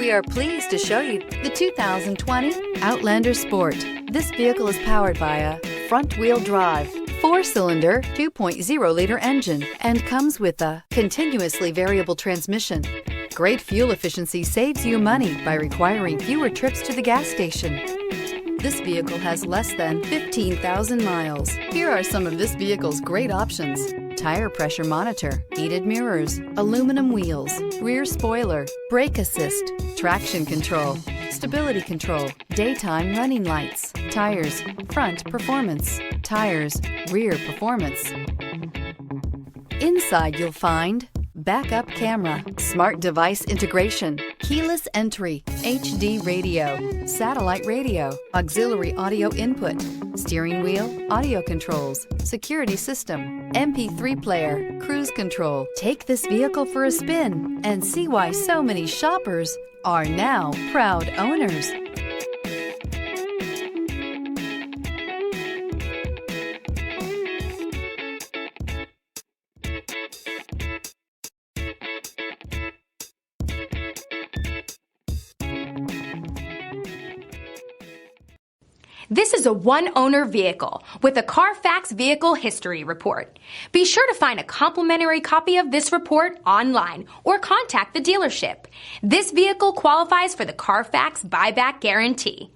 We are pleased to show you the 2020 Outlander Sport. This vehicle is powered by a front-wheel drive, 4-cylinder, 2.0-liter engine, and comes with a continuously variable transmission. Great fuel efficiency saves you money by requiring fewer trips to the gas station. This vehicle has less than 15,000 miles. Here are some of this vehicle's great options: tire pressure monitor, heated mirrors, aluminum wheels, rear spoiler, brake assist, traction control, stability control, daytime running lights, tires, front performance, tires, rear performance. Inside you'll find backup camera, smart device integration, keyless entry, HD radio, satellite radio, auxiliary audio input, steering wheel audio controls, security system, MP3 player, cruise control. Take this vehicle for a spin and see why so many shoppers are now proud owners. This is a one-owner vehicle with a Carfax Vehicle History Report. Be sure to find a complimentary copy of this report online or contact the dealership. This vehicle qualifies for the Carfax Buyback Guarantee.